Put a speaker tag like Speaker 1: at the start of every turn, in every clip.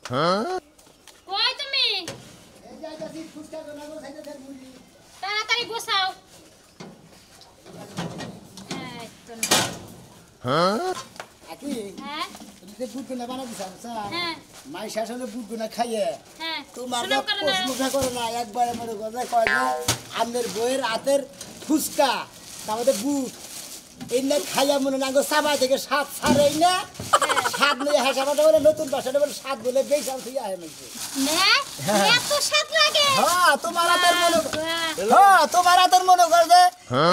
Speaker 1: কই তুমি
Speaker 2: এই যাইতাছি ফুচকা বানাবো খাইতে মুরগি
Speaker 1: তাড়াতাড়ি গোছাও এই তো
Speaker 2: আকি
Speaker 1: হ্যাঁ
Speaker 2: তুমি যে বুট গুনা বানাবি স্যার
Speaker 1: হ্যাঁ
Speaker 2: মাই শাসনে বুট গুনা খাইয়ে
Speaker 1: হ্যাঁ
Speaker 2: তোমার
Speaker 1: শুনো করে না
Speaker 2: প্রশ্নটা করো না একবার আমার কথা কয় যে আমনের বইয়ের হাতের ফুচকা তারপরে বুট এই না খাইয়া মনে না গো সাবা থেকে সাত ছাড়াই না সাত নিয়ে হাসাবাটা বলে নতুন ভাষাটা বলে সাত বলে বেশ আনতে আয় নাকি
Speaker 1: না এত স্বাদ লাগে
Speaker 2: হ্যাঁ তোমার হাতের মনে হ্যাঁ তোমার হাতের মনে কর যে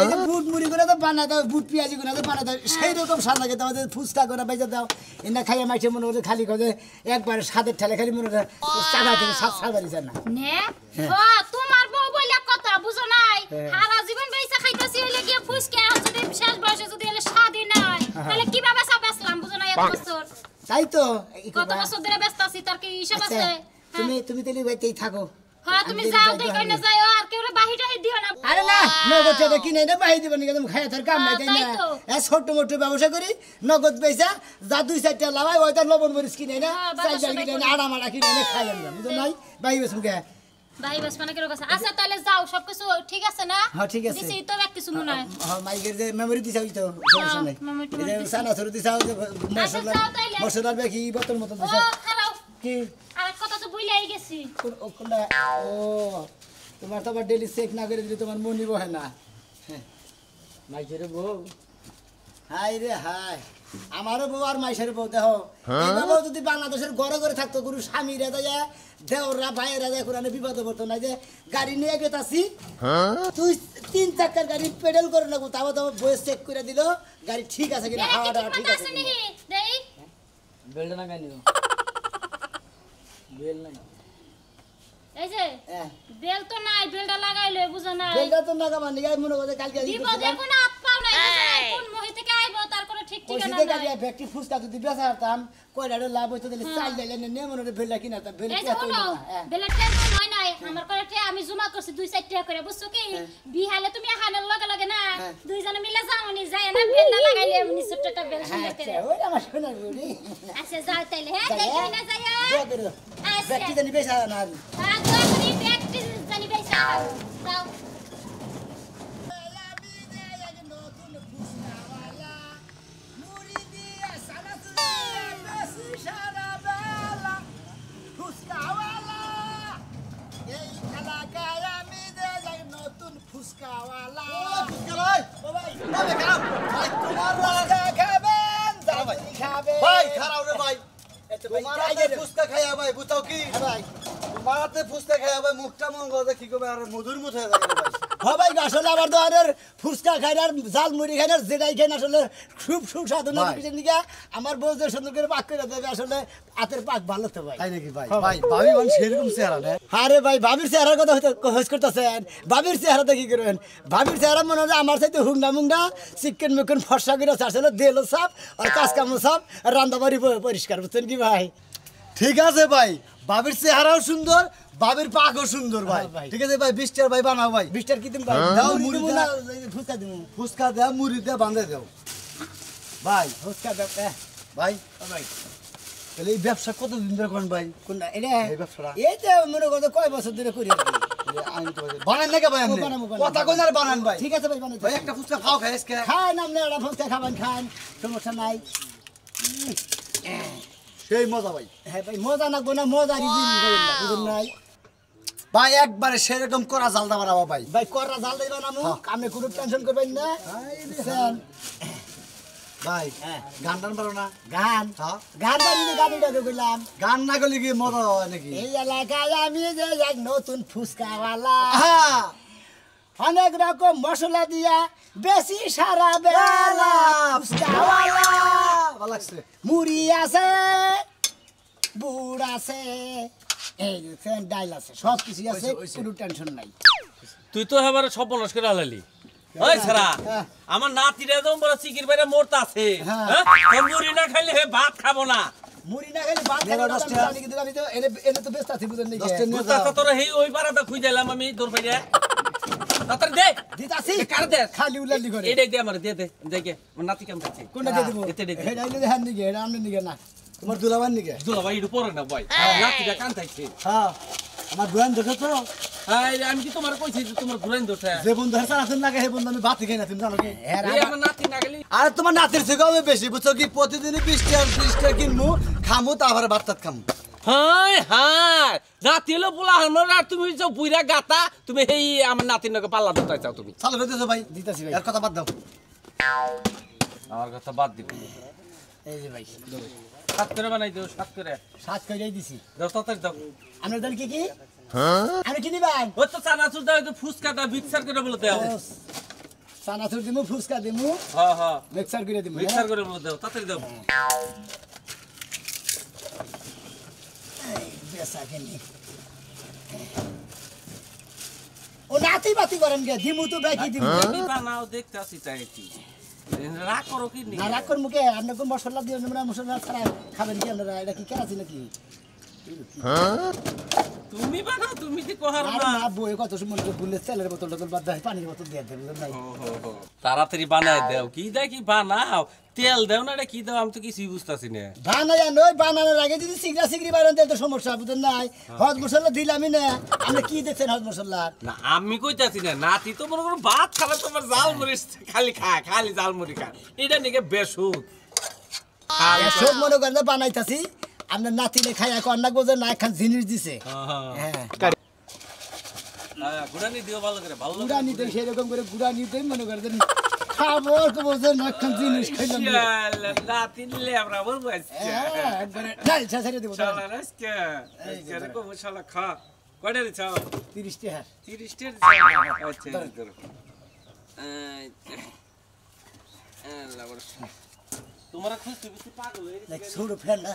Speaker 2: এই যে বুট মুড়ি করে তো বানা দাও বুট পেঁয়াজি করে তো বানা দাও সেই রকম স্বাদ লাগে তোমাদের ফুচকা করে বেজে দাও এনে খাইয়া মাইছে মনে করে খালি করে একবার স্বাদের ঠেলে খালি মনে করে চাকা থেকে সাত ছাড়বারি যায় না
Speaker 1: নে তোমার বউ বলে কথা বুঝো নাই সারা জীবন বেইসা খাইতাছি হইলে কি ফুসকে যদি শেষ বয়সে যদি এলে স্বাদই নাই তাহলে কিভাবে সব বেচলাম বুঝো না এত বছর
Speaker 2: তাই তো
Speaker 1: কত বছর ধরে ব্যস্ত আছি তার কি হিসাব আছে
Speaker 2: তুমি তাহলে বাইতেই থাকো
Speaker 1: হ্যাঁ তুমি যাও দেখো না যাও আর কেউ বাহিরে দিও না
Speaker 2: আরে না নগদ টাকা কিনে না বাহি দিব না তুমি খাইয়া তোর কাম নাই তাই না ছোট মোটো ব্যবসা করি নগদ পয়সা যা দুই চারটা লাভাই ওই তার লবণ মরিচ কিনে না চাল কিনে না আড়া মাড়া কিনে না খাই আমরা বুঝো নাই বাহি বসুন কে
Speaker 1: ভাই বাস মানে কিরকম আছে আচ্ছা তাহলে যাও সবকিছু ঠিক আছে না
Speaker 2: হ্যাঁ ঠিক আছে
Speaker 1: দিছি তো এক কিছু মনে হয়
Speaker 2: হ্যাঁ মাইকের যে মেমরি দিছাও তো সমস্যা নাই এই যে সানা সরু দিছাও যে মশলা মশলা বেকি বোতল মতো
Speaker 1: ও
Speaker 2: দিছাও
Speaker 1: খারাও
Speaker 2: কি
Speaker 1: আর কথা তো ভুলাই গেছি
Speaker 2: কোনটা ও তোমার তো আবার ডেলি চেক না করে দিলে তোমার মনই বহে না মাইকের বউ হাই রে হাই আমারও বউ আর মাইশের বউ দেখো এইভাবেও যদি বাংলাদেশের ঘরে ঘরে থাকতো গুরু স্বামীরা দেয়া দেওরা ভাইয়েরা দেয় কোরআনে বিপদে পড়তো না যে গাড়ি নিয়ে গেতাছি তুই 3 চাকার গাড়ি পেডেল করে নেবো তাও তো বয়স চেক করে দিল গাড়ি ঠিক আছে কিনা হাওয়া দাওয়া ঠিক আছে কিনা
Speaker 1: দেই
Speaker 2: বেলটা না গানি বেল নাই
Speaker 1: এই যে বেল তো নাই বেলটা লাগাইলে বুঝো না
Speaker 2: বেলটা তো না গামান নিগাই মনে করে কালকে
Speaker 1: বিপদে কোনো হাত পাও নাই কোন মহি থেকে আইবো তার কোনো ঠিক ঠিকানা
Speaker 2: নাই গাড়ি ফ্যাক্টরি ফুসকা যদি বেচা হতাম কয়ডারে লাভ হইতো তাহলে চাল দিলে নে মনে করে বেলটা কিনা তা বেল
Speaker 1: এই যে কোনো বেলের টেনশন হয় নাই আমার করে আমি জমা করছি 2-4 টাকা করে বুঝছো কি বিহালে তুমি হানের লগে লগে না দুইজনে মিলে যাওনি যায় না বেলটা লাগাইলে এমনি ছোটটা বেল সুন্দর করে
Speaker 2: ওই আমার শোনা বলি
Speaker 1: আচ্ছা যাও তাইলে হ্যাঁ দেখি না যাও
Speaker 2: ফ্যাক্টরি জানি বেচা না
Speaker 1: যাও
Speaker 3: ফুচকা খাইয়া ভাই বুঝাও কি ভাই তোমার হাতে ফুচকা খাইয়া ভাই মুখটা মন করে কি করবে আর মধুর মুখ হয়ে যাবে ভাই
Speaker 2: হ্যাঁ ভাই আসলে আবার তো আর ফুচকা খাই আর জাল মুড়ি খাই আর যেটাই খাই আসলে খুব সুস্বাদু না পিছন দিকে আমার বউ যে সুন্দর করে পাক করে দেবে আসলে হাতের পাক ভালো তো ভাই
Speaker 3: তাই নাকি ভাই ভাই ভাবি মানে সেরকম চেহারা না
Speaker 2: আরে ভাই ভাবির চেহারার কথা হইস করতেছেন ভাবির চেহারাতে কি করবেন ভাবির চেহারা মনে হয় আমার সাথে হুংনা মুংনা চিকেন মুকেন ফর্সা করে আসলে দেল সাপ আর কাজ কাম সাপ রান্দাবাড়ি পরিষ্কার বুঝছেন কি ভাই
Speaker 3: ঠিক আছে ভাই ভাবির চেহারাও সুন্দর ভাবির পাকও সুন্দর ভাই ঠিক আছে ভাই 20 টাকা ভাই বানাও ভাই
Speaker 2: 20 টাকা কি দিন ভাই
Speaker 3: দাও মুড়ি
Speaker 2: না ফুচকা দিন
Speaker 3: ফুচকা দাও মুড়ি দাও বাঁধে দাও ভাই
Speaker 2: ফুচকা দাও
Speaker 3: ভাই
Speaker 2: ভাই
Speaker 3: তাহলে এই ব্যবসা কতদিন ধরে করেন ভাই
Speaker 2: কোনটা এটা
Speaker 3: এই ব্যবসাটা
Speaker 2: এই তো মনে করো কয় বছর ধরে করি
Speaker 3: বানান নাকি ভাই আপনি কথা কই না বানান ভাই
Speaker 2: ঠিক আছে ভাই বানাই
Speaker 3: ভাই একটা ফুচকা খাও খাই আজকে
Speaker 2: খান আপনি একটা ফুচকা খাবেন খান সমস্যা নাই
Speaker 3: সেই মজা ভাই
Speaker 2: হ্যাঁ ভাই মজা না গোনা মজা রিজিন বুঝুন নাই
Speaker 3: ভাই একবারে সেরকম করা জালদা বানাবো ভাই
Speaker 2: ভাই কররা জাল দিবা না মুখ আপনি কোনো টেনশন করবেন না
Speaker 3: ভাই গান টান পারো না
Speaker 2: গান
Speaker 3: হ্যাঁ
Speaker 2: গান বাড়িতে গাড়িটা দেখলাম
Speaker 3: গান না করলে কি মজা হয় নাকি
Speaker 2: এই এলাকায় আমি যে এক নতুন ফুচকাওয়ালা
Speaker 3: হ্যাঁ
Speaker 2: অনেক রকম মশলা দিয়া বেশি সারা বেলা ফুচকাওয়ালা
Speaker 3: ভালো লাগছে
Speaker 2: মুড়ি আছে বুড় আছে এই ডাইল আছে সব কিছু আছে কোনো টেনশন নাই
Speaker 4: তুই তো এবারে সব বলস করে হালালি ওই ছাড়া আমার নাতিরা যখন বলে চিকির বাইরে মরতে আছে হ্যাঁ মুড়ি না খাইলে হে ভাত খাবো না
Speaker 2: মুড়ি না খেলে ভাত খাবো না জানি কিন্তু আমি তো এনে তো ব্যস্ত আছি বুঝেন নাকি
Speaker 4: তোরা হেই ওই পাড়াটা খুঁজাইলাম আমি তোর বাইরে তাড়াতাড়ি দে
Speaker 2: দিতাছি
Speaker 4: কার দে
Speaker 2: খালি উলালি করে
Speaker 4: এটাই দে আমার দে দে দেখে আমার নাতি কেমন আছে
Speaker 2: কোনটা দিয়ে দিব
Speaker 4: এতে দে
Speaker 2: হেডা ইলে দেখান দিকে হেডা আমনে দিকে না
Speaker 3: তোমার দুলাবার নিকে
Speaker 4: দুলাভাই একটু পরে না ভাই নাতিটা কান্দাইছে
Speaker 3: হ্যাঁ আমার দুলান দেখো তো
Speaker 4: আমি কি তোমার কইছি যে তোমার ঘুরাইন দোষে
Speaker 3: যে বন্ধু হাসান আসেন লাগে হে বন্ধু আমি ভাত খাই না তুমি জানো কি
Speaker 4: আমার নাতি না গেলি
Speaker 3: আর তোমার নাতির থেকে আমি বেশি বুঝছো কি প্রতিদিনই 20 টাকা 30 টাকা কিনমু খামু তারপরে ভাত টাত খামু
Speaker 4: হাই হাই নাতি হলো বলা আমার আর তুমি যে বুইরা গাতা তুমি এই আমার নাতির নাকি পাল্লা ধরতে চাও তুমি
Speaker 3: চালু করে দিছো ভাই
Speaker 2: দিতাছি ভাই
Speaker 3: এর কথা বাদ দাও
Speaker 4: আমার কথা বাদ দিবি
Speaker 2: এই যে ভাই
Speaker 4: সাত করে বানাই দিও সাত করে
Speaker 2: 7 কইরাই দিছি
Speaker 4: দাও তাড়াতাড়ি দাও
Speaker 2: আপনার দল কি আমি কি নিবান
Speaker 4: ওই তো চানাচুর দাও একটু ফুসকা দাও মিক্সার করে বলে দাও
Speaker 2: চানাচুর দিমু ফুসকা দিমু
Speaker 4: হ্যাঁ হ্যাঁ
Speaker 2: মিক্সার করে দিমু
Speaker 4: মিক্সার করে বলে দাও তাড়াতাড়ি দাও
Speaker 2: বেসা কেনি ও নাতি বাতি করেন গে দিমু তো বাকি দিমু
Speaker 4: তুমি বানাও দেখতে আসি তাই কি রাগ করো কি নি
Speaker 2: না রাখুন মুখে আপনি কোন মশলা দিও না মশলা ছাড়া খাবেন কি আপনারা এটা কি কেরাছি নাকি
Speaker 4: তুমি বানাও তুমি কি কহার
Speaker 2: আর
Speaker 4: না
Speaker 2: না বই কত সময় বললে তেলের বোতল টোতল বাদ দেয় পানির বোতল দিয়ে দেবে নাই
Speaker 4: তাড়াতাড়ি বানাই দাও কি দেখি বানাও তেল দাও না এটা কি দাও আমি তো কিছুই বুঝতাছি না
Speaker 2: বানায় নয় বানানোর আগে যদি সিগরা সিগরি বানান তাহলে তো সমস্যা বুঝেন নাই হজ মশলা দিলামই না আপনি কি দেখছেন হজ মশলা
Speaker 4: না আমি কইতাছি না নাতি তো মনে করো ভাত খাবে তোমার জাল মরিচ খালি খায় খালি জাল মুড়ি খায় এটা নিকে বেসুদ
Speaker 2: সব মনে করেন যে বানাইতাছি আপনার নাতিনে খাই এখন না গোজে না একখান জিনিস দিছে হ্যাঁ
Speaker 4: গুড়ানি দিও ভালো করে ভালো
Speaker 2: গুড়া নিতে সেরকম করে গুড়া নিতে মনে করেন খাবো বোঝে না একখান জিনিস খাইলাম
Speaker 4: নাতি নিলে আমরা বলবো
Speaker 2: একবারে ডাল ছেড়ে দেবো
Speaker 4: শালা আজকে আজকে কো শালা খা কয়টা দিছাও
Speaker 2: 30 টাকা
Speaker 4: 30 টা দিছাও আচ্ছা ধরো তোমার খুশি খুশি পাগল হয়ে
Speaker 2: লাইক ছোট ফ্যান না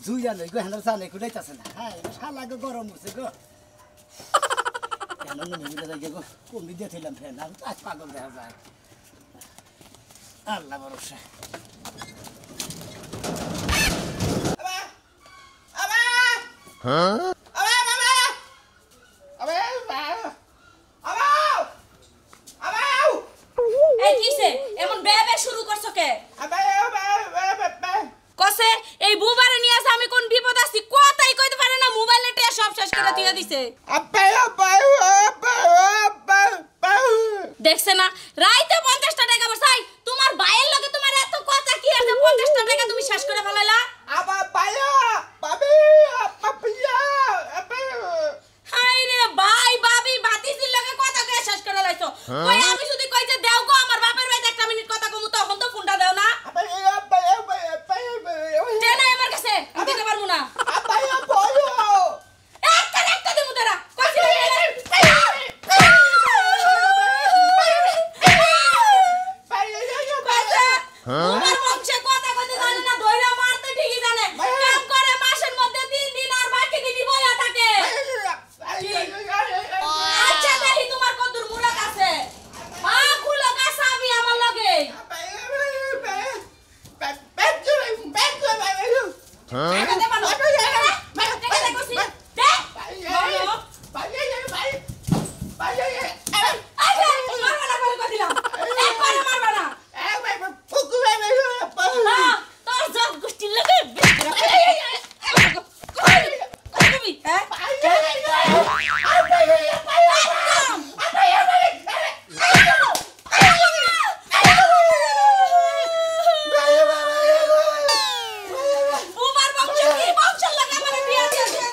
Speaker 2: জুইয়া লই গো হ্যান্ডার চালে কুড়াইতাছে না হ্যাঁ শালা গো গরম হচ্ছে গো কেন মিলে যাই গো কমি দিয়ে থইলাম ফ্যান আর আজ পাগল দেখা যায় আল্লাহ ভরসা
Speaker 5: এই কিসে এমন বেবে শুরু করছো কে কসে এই বুবারে নিয়ে আসে আমি কোন বিপদ আছি কথাই কইতে পারে না মোবাইলে টে সব শেষ করে দিয়ে দিছে দেখছ না রাইতে 50 টাকা বসাই তোমার ভাইয়ের লগে তোমার এত কথা কি আছে 50 টাকা তুমি শেষ করে ফেলাইলা হাই রে ভাই ভাবি বাতিসির লগে কথা কয়ে শেষ করে লাইছো কই আমি যদি কই যে দেও গো আমার বাপের ভাই একটা মিনিট কথা কমু তখন তো ফোনটা দাও না টেনা আমার কাছে আমি দিতে পারবো না একটা দিমু তোরা কইছি তোমার বংশে কথা কইতে জানে না ধইরা মারতে ঠিকই জানে কাম করে মাসের মধ্যে 3 দিন আর বাকি দিনই বইয়া থাকে আচ্ছা দেখি তোমার কতদূর মুরাদ আছে হ্যাঁ খুলো কাসাবি আমার লগে টাকা দে বানো টাকা দে কইছি দে বানো মারবা না বলে কই দিলাম একবারে মারবা না হ্যাঁ তোর সব গোষ্ঠী লগে কই হ্যাঁ বুবার বংশ কি বংশ লাগা মানে বিয়া দিয়া
Speaker 2: গেলে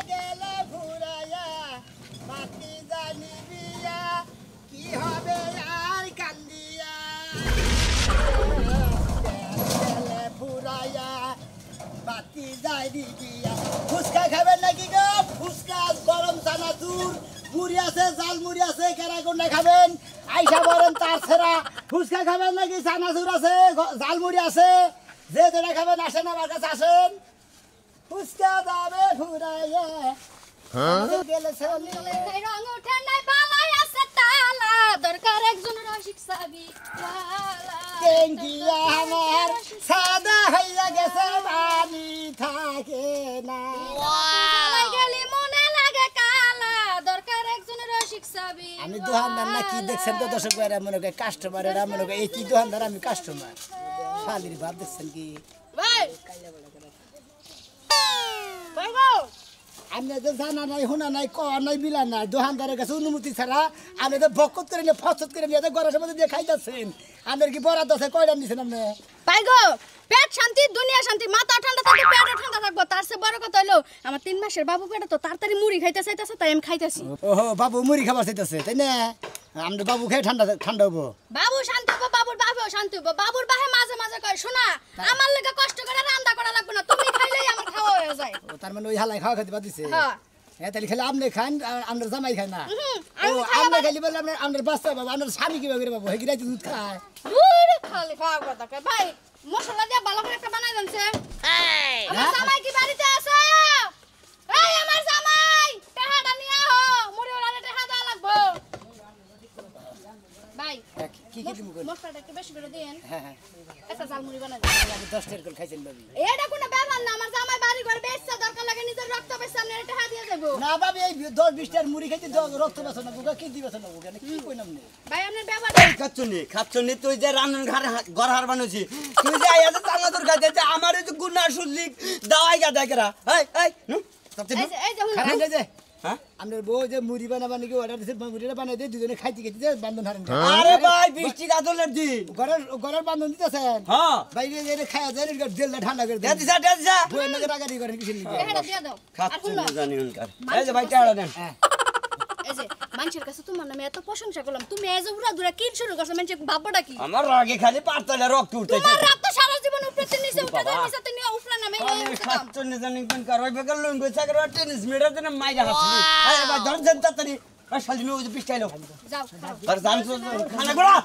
Speaker 2: গেলে ফুরাইয়া মাটি জানি বিয়া কি হবে আর কান্দিয়া গেলে ফুরাইয়া মাটি জানি বিয়া ফুচকা খাবেন নাকি গো ফুচকা গরম চানাচুর মুড়ি আছে জাল মুড়ি আছে কেরাগুন্ডা খাবেন আইসা বলেন তার ছেড়া ফুচকা খাবেন নাকি চানাচুর আছে জাল মুড়ি আছে যে যেটা খাবেন আসেন আমার কাছে আসেন ফুচকা দাবে ফুরাইয়া গেলে
Speaker 1: রং ওঠে নাই বালাই আছে তালা দরকার একজন রসিক সাবি
Speaker 2: টেঙ্গিয়া আমার সাদা হইয়া গেছে বাড়ি থাকে না
Speaker 1: গেলি মনে লাগে কালা দরকার একজন রসিক সাবি
Speaker 2: আমি দোকানদার না কি দেখছেন তো দর্শক ভাইরা মনে করে কাস্টমারেরা মনে করে এই কি দোকানদার আমি কাস্টমার শালির ভাব দেখছেন কি
Speaker 1: ভাই ভাই গো
Speaker 2: আমি তো জানা নাই শোনা নাই ক নাই বিলা নাই দোকানদারের কাছে অনুমতি ছাড়া আমি তো বকত করে নিয়ে ফসত করে নিয়ে ঘরের মধ্যে দিয়ে খাইতেছেন আপনার কি বরাদ আছে কয়টা নিছেন আপনি
Speaker 1: ভাই গো পেট শান্তি দুনিয়া শান্তি মাথা ঠান্ডা থাকবে পেট ঠান্ডা থাকবো তার চেয়ে বড় কথা হলো আমার 3 মাসের বাবু পেটে তো তাড়াতাড়ি মুড়ি খাইতে চাইতেছে তাই আমি খাইতেছি
Speaker 2: ওহো বাবু মুড়ি খাবার চাইতেছে তাই না আমরা বাবু খেয়ে ঠান্ডা ঠান্ডা হবো
Speaker 1: বাবু শান্তি হবো বাবুর বাবু শান্তি হবো বাবুর বাহে মাঝে মাঝে কয় শোনা আমার লেগে কষ্ট করে রান্না করা লাগবে না তুমি খাইলেই আমার খাওয়া হয়ে যায়
Speaker 2: ও, তার মানে ওই হালাই খাওয়া খাইতে পারতেছে
Speaker 1: হ্যাঁ
Speaker 2: হ্যাঁ তাহলে খেলে আপনি খান আর আপনার জামাই খায় না
Speaker 1: আমি
Speaker 2: ও
Speaker 1: খাই
Speaker 2: আপনি খাইলে বললে আপনার বাচ্চা বাবু আপনার স্বামী কিভাবে করে বাবু হেগিরাই দুধ খায়
Speaker 1: দূর খালি খাওয়া কথা কয় ভাই মশলা দিয়ে ভালো করে একটা বানাই দেনছে আমার জামাই কি বাড়িতে আছে এই আমার জামাই টাকাটা নিয়ে আও মুড়ি ওলারে টাকা দেওয়া লাগবে ভাই
Speaker 2: কি দিমু কই
Speaker 1: মশলাটা একটু বেশি করে দেন
Speaker 2: হ্যাঁ হ্যাঁ
Speaker 1: একটা জাল মুড়ি বানাই দেন
Speaker 2: আমি 10 টাকা করে খাইছেন বাবু
Speaker 1: এটা কোনো ব্যাপার না আমার জামাই বাড়ি ঘর বেচছে দরকার লাগে নিজের রক্ত বেচছে আপনি টাকা দিয়ে দেবো
Speaker 2: না বাবু এই 10-20 টাকার মুড়ি খাইতে রক্ত বাসো না বুকা কি দিবাস না বুকা কি কইলাম না
Speaker 1: ভাই আপনার ব্যাপার
Speaker 3: খাচ্ছনি তুই যে রান্নার ঘর হার বানাচ্ছি তুই যে আইয়া তো চানা তোর খাইতে যে আমার এই গুনা শুনলি দাওয়াই গা দেখরা এই
Speaker 1: এই যে হুন
Speaker 2: খারাপ যে
Speaker 3: হ্যাঁ
Speaker 2: আপনার বউ যে মুড়ি বানাবা নাকি অর্ডার দিছে মুড়িটা বানাই দিয়ে দুজনে খাইতে খেতে বান্ধন হারেন
Speaker 3: আরে ভাই বৃষ্টি গাদলের দিন
Speaker 2: ঘরের বান্ধন দিতেছেন
Speaker 3: হ্যাঁ
Speaker 2: বাইরে যে খাওয়া যায় তেলটা ঠান্ডা করে দেন
Speaker 3: দেদিসা
Speaker 2: বউয়ের নাকি রাগারি করেন কিসের লিগে
Speaker 1: টাকাটা দিয়ে দাও আর
Speaker 3: খাচ্ছনি
Speaker 1: শুনো
Speaker 3: জানি উনকার এই যে ভাই টাড়া দেন
Speaker 2: হ্যাঁ
Speaker 1: এই যে মানুষের কাছে তোমার নামে এত প্রশংসা করলাম তুমি এই যে উড়া দুরা কি শুরু করছো মানুষ ভাববাটা কি
Speaker 3: আমার রাগে খালি পারতালে রক্ত উঠতেছে
Speaker 1: তোমার রাত তো সারা জীবন উপরে নিচে উঠে যায় নিচে তুমি উফলা নামে এই
Speaker 3: আমি
Speaker 1: হচ্ছে দাম।
Speaker 3: খাচ্ছনি জানি উনকার ওই বেকার লঙ্গ চাকর টেনিস মেডার দেন মাইরা হাসলি এই ভাই ধর দেন তাড়াতাড়ি ওই শালিনি ওই যে পিছাইলো
Speaker 1: যাও
Speaker 3: আর জান তো খানা গোড়া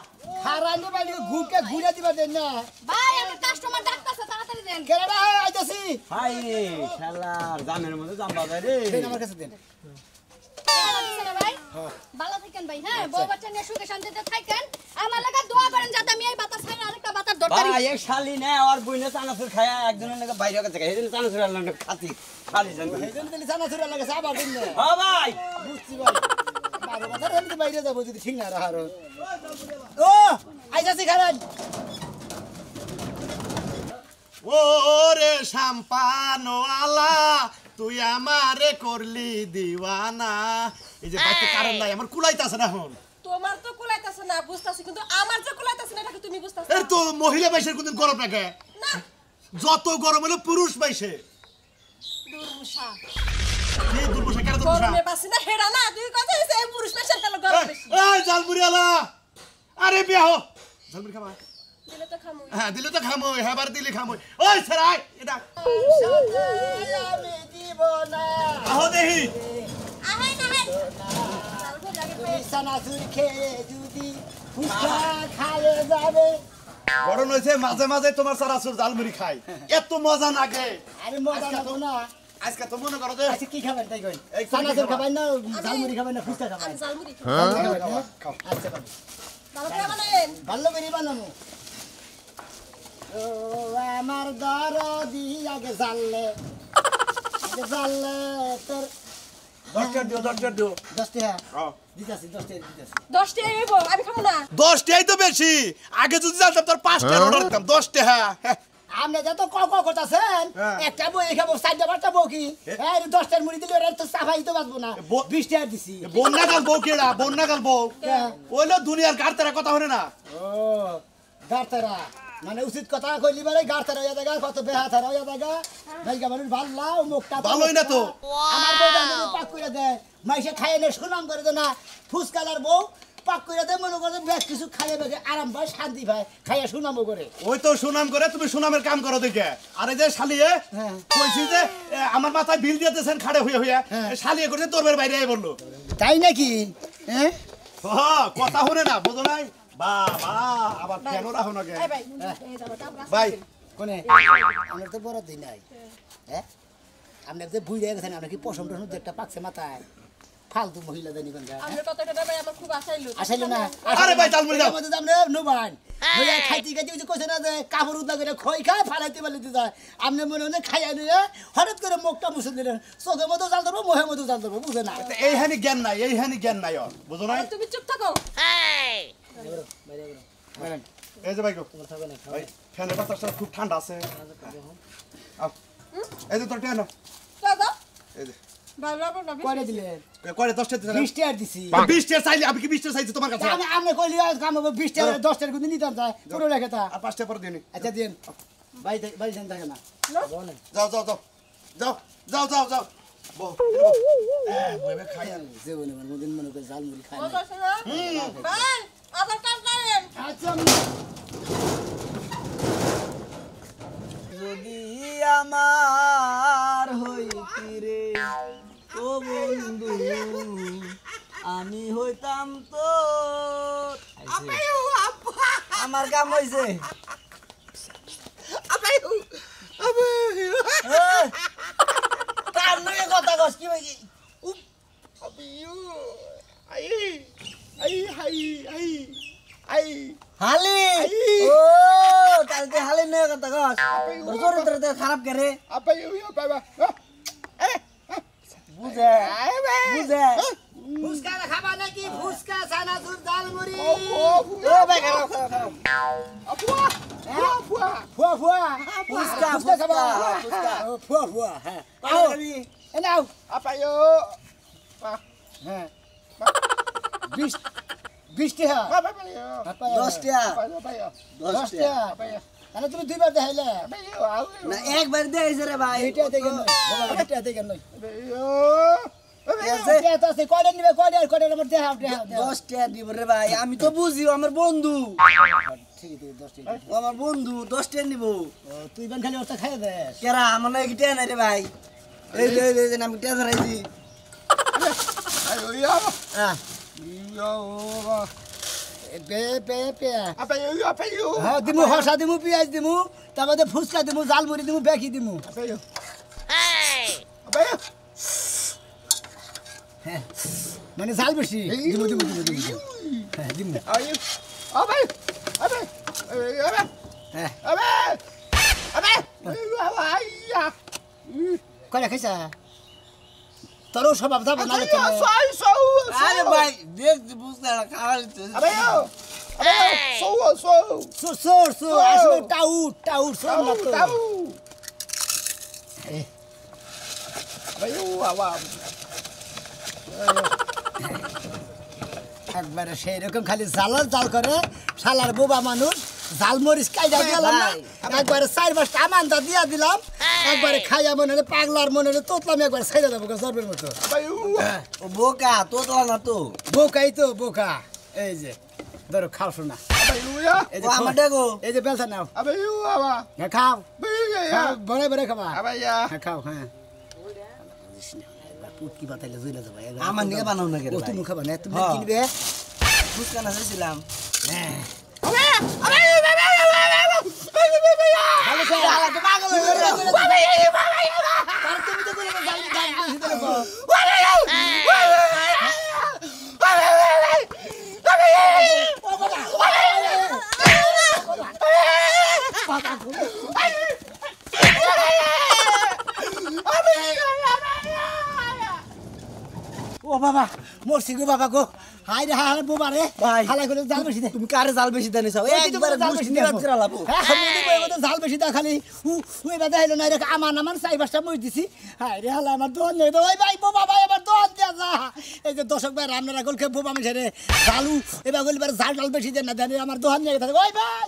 Speaker 2: হারাইলে বাইরে ঘুরে দিবা দেন না
Speaker 1: ভাই আমার কাস্টমার ডাকতাছে তাড়াতাড়ি দেন
Speaker 2: কেডা আইতাছি
Speaker 3: হাই রে শালার জামের মধ্যে জাম বাজায় রে
Speaker 2: দেন আমার কাছে দেন
Speaker 1: টাকা দিছেন না ভাই ভালো থাকেন ভাই হ্যাঁ বউ বাচ্চা নিয়ে সুখে শান্তিতে থাকেন আমার লাগা দোয়া করেন যাতে আমি এই বাতাস খাই আরেকটা বাতাস দরকারি
Speaker 3: ভাই এই শালি না আর বইনে চানাচুর খায়া একজনের নাকি বাইরে কাছে খাই এই চানাচুর আনলাম না খাতি শালি জান
Speaker 2: এইজন দিলে জানা ছুরা লাগে আবার দিন না
Speaker 3: ও ভাই
Speaker 2: বুঝছি ভাই 12 বছর আমি বাইরে যাব যদি ঠিক না রাহার ও আইতাছি খারান
Speaker 6: ওরে শাম্পানওয়ালা তুই আমারে করলি দিওয়ানা এই যে বাইতে কারণ নাই আমার কুলাইতাছে না এখন
Speaker 5: তোমার তো কুলাইতাছে না বুঝতাছি কিন্তু আমার যে কুলাইতাছে না এটা কি তুমি বুঝতাছ
Speaker 6: এর তো মহিলা বাইশের কোনদিন গরম লাগে
Speaker 5: না
Speaker 6: যত গরম হলে পুরুষ বাইশে
Speaker 5: দুর্মুষা
Speaker 6: কি দুর্বসা কেন দুর্বসা
Speaker 5: গরমে বাসি না হেডা না তুই কথা এই পুরুষ পেশেন্ট তাহলে গরম বেশি
Speaker 6: এই জালমুড়িওয়ালা আরে বিয়া হো জালমুড়ি খাবা
Speaker 5: দিলে তো খামুই
Speaker 6: হ্যাঁ দিলে তো খামোই হেবার দিলে খামোই ওই সরাই এটা
Speaker 2: আমি দিব না
Speaker 6: আহো দেহি
Speaker 1: আহাই না হাই
Speaker 2: বিছানা চুরি খেয়ে যদি ফুচকা খাইয়ে যাবে
Speaker 6: গরম হয়েছে মাঝে মাঝে তোমার সারাসুর জালমুড়ি খাই এত মজা লাগে
Speaker 2: আরে মজা লাগবো না
Speaker 6: আজকে তো মনে করো যে
Speaker 2: আচ্ছা কি খাবেন তাই কই
Speaker 6: এই
Speaker 2: চানা
Speaker 6: কি
Speaker 2: চুর
Speaker 6: খাবা?
Speaker 2: খাবেন না ঝালমুড়ি খাবেন না ফুচকা খাবেন
Speaker 5: আমি জালমুড়ি
Speaker 2: আচ্ছা বাবু
Speaker 5: ভালো করে বানাবেন
Speaker 2: ভালো করে বানাবো ও আমার দরদি আগে জানলে তোর
Speaker 6: 10 টাকা দিও
Speaker 2: 10 টাকা
Speaker 6: হ্যাঁ।
Speaker 2: দিতাছি 10 টাকা দিতাছি
Speaker 5: 10 টাকা হইব আমি খাবো না
Speaker 6: 10 টাকাই তো বেশি আগে যদি জানতাম তোর 5 টাকা অর্ডার দিতাম 10 টাকা
Speaker 2: আপনি যত করতেছেন
Speaker 6: হ্যাঁ।
Speaker 2: একটা বই খাবো 4টা বউ কি এই 10 টাকার মুড়ি দিলে ওরা তো সাফাই তো বাঁচবো না 20 টাকা দিছি
Speaker 6: বন্যা গাল বউ কেডা বন্যা গাল বউ
Speaker 2: হ্যাঁ।
Speaker 6: ওইলো দুনিয়ার গাড়তারা কথা হরে না
Speaker 2: ও গারতারা মানে উচিত কথা কইলি বারে গারতারা হইয়া জায়গা কত বেহাতারা হইয়া জায়গা নাইকা মানুষ ভাল্লা ও মুখটা
Speaker 6: ভালোই না তো।
Speaker 2: আমার বউটা যদি পাক কইরা দেয় মাইসে খাইয়ে নে সুনাম করে দে না ফুসকালার বউ পাক কইরা দেয় মনে করে বেশ কিছু খাইয়ে বেগে আরাম পায় শান্তি পায় খাইয়া সুনামও করে
Speaker 6: ওই তো সুনাম করে তুমি সুনামের কাম করো দেখে আরে যে শালিয়ে
Speaker 2: হ্যাঁ।
Speaker 6: কইছি যে আমার মাথায় বিল দিতেছেন খাড়ে হইয়া হইয়া
Speaker 2: হ্যাঁ।
Speaker 6: শালিয়ে করে তোর বাইরে আই বললো
Speaker 2: তাই নাকি হ্যাঁ
Speaker 6: কথা হরে না বুঝো নাই বাবা আবার কেন রাখো না কে
Speaker 5: এই ভাই এই যাবো আমরা
Speaker 6: ভাই
Speaker 2: কোনে আমরা তো বড় দিন নাই হ্যাঁ আপনি যে বুঝে গেছেন আপনি কি পশম টসম একটা পাকছে মাথায় ফালতু মহিলা দেনি কোন
Speaker 5: আমরা কতটা ভাই আমার খুব আশাইলো
Speaker 2: আসলে না
Speaker 6: আরে ভাই জালমুড়ি দাও
Speaker 2: আমাদের দাম রে নোবান হইয়া খাইতে খাইতে কিছু কইছে না যে কাপড় উদা করে খই খায় ফালাইতে পারতে যায় আমনে মনে মনে খাইয়া নিয়ে হঠাৎ করে মুখটা মুছে দিলেন চোখের মতো জাল ধরবো মোহের মতো জাল ধরবো বুঝে না
Speaker 6: এইখানে জ্ঞান নাই ওর বুঝো না
Speaker 5: তুমি চুপ থাকো
Speaker 6: এই যে ভাই গো ভাই ফ্যানের বাতাসটা খুব ঠান্ডা আছে আও এই যে তোর টেন
Speaker 5: দাদা
Speaker 6: এই যে
Speaker 5: ভালো হবে না
Speaker 2: করে দিলেন
Speaker 6: করে 10 টাকা
Speaker 2: 20 টাকা দিছি
Speaker 6: 20 টাকা চাইলে আমি কি 20 টাকা চাইছি তোমার কাছে
Speaker 2: আমি আমনে কইলি কাম 20 টাকা 10 টাকা কিন্তু নিতাম যায় পুরো রেখে তা
Speaker 6: আর 5 টাকা পরে দিনি
Speaker 2: আচ্ছা দিন ভাই জান থাকে না
Speaker 6: যাও বইবে খাই আনি
Speaker 2: জীবনে মনে মনে করে জাল মুড়ি খাই
Speaker 5: ভাই আবার কাজ করেন
Speaker 2: আচ্ছা
Speaker 3: যদি আমার হইতি রে ও বন্ধু আমি হইতাম তো আমার কাম হইছে কার লগে কথা কস কি হইছে হালি ও কালকে হালি নিয়ে কথা কস তোর চরিত্র খারাপ করে বুঝে বুঝে
Speaker 2: ফুসকা খাবা নাকি ফুসকা চানাচুর জাল মুড়ি
Speaker 3: ও ভাই খারাপ খারাপ
Speaker 2: ফুয়া ফুসকা ফুসকা খাবা ফুয়া হ্যাঁ আও এ নাও হ্যাঁ 20 টাকা
Speaker 3: 10 টাকা
Speaker 2: 10 টাকা তাহলে তুমি দুইবার দেখাইলে
Speaker 3: না একবার দেইছে রে ভাই
Speaker 2: এটা থেকে নয় এটা থেকে নয়
Speaker 3: আছে
Speaker 2: এটা আছে কয়টা নিবে কয়টা আমার দেখাও
Speaker 3: 10 টাকা দিব রে ভাই আমি তো বুঝি আমার বন্ধু
Speaker 2: ঠিক আছে 10 টাকা
Speaker 3: ও আমার বন্ধু 10 টাকা নিব
Speaker 2: তুই বান খালি ওটা খাই দে
Speaker 3: কেরা আমার না কি টাকা নাই রে ভাই এই যে আমি টাকা ধরাইছি
Speaker 2: হ্যাঁ হ্যাঁ দিমু হসা দিমু পিঁয়াজ দিমু তারপরে ফুচকা দিমু জাল মুড়ি দিমু বেকি দিমু হ্যাঁ মানে জাল বেশি দিমু হ্যাঁ দিমু কয়টা খাইছা তোরও স্বভাব যাবো না
Speaker 3: আরে ভাই দেখ বুঝতে না খাওয়ালি তো
Speaker 2: সোর আসলে টাউট সোর না তো একবারে সেই রকম খালি জাল করে শালার বোবা মানুষ জাল মরিচ কাইটা দিলাম না একবারে 4-5টা আমানটা দিয়া দিলাম একবারে খাইয়া মনে রে পাগলার মনে রে তোতলাম একবারে ছাইড়া দেবো জর্বের মতো
Speaker 3: ও বোকা তোতলা না তো
Speaker 2: বোকাই তো বোকা এই যে ধরো খাও শোনা এই যে
Speaker 3: আমার দেখো
Speaker 2: এই যে বেলসা নাও হ্যাঁ খাও বড় খাবা হ্যাঁ খাও হ্যাঁ পুটকি বাতাইলে জুইলা যাবা
Speaker 3: আমার নিকে বানাও না
Speaker 2: ও তুমি খাবা না তুমি কিনবে
Speaker 3: ফুচকা না চাইছিলাম
Speaker 2: হ্যাঁ ও বাবা মরছি গো বাবা গো হাই রে হাই বোবা রে
Speaker 3: ভাই
Speaker 2: খালা করে জাল বেশি দে
Speaker 3: তুমি কারে জাল বেশি দেন চাও একবার
Speaker 2: জাল
Speaker 3: ঘুষ
Speaker 2: বেশি
Speaker 3: নিরাত করে লাবো
Speaker 2: হ্যাঁ আমি তো জাল বেশি দা খালি ওই বাদা হইলো না রে আমার 4-5টা মই দিছি হাই রে হালা আমার দোন নেই ওই ভাই বোবা ভাই আমার দোন দিয়া যা এই যে দর্শক ভাই রামনারা গলকে বোবা মিছে রে জালু এবার গলিবার জাল বেশি দেন না দেন আমার দোন নিয়ে থাকে ওই ভাই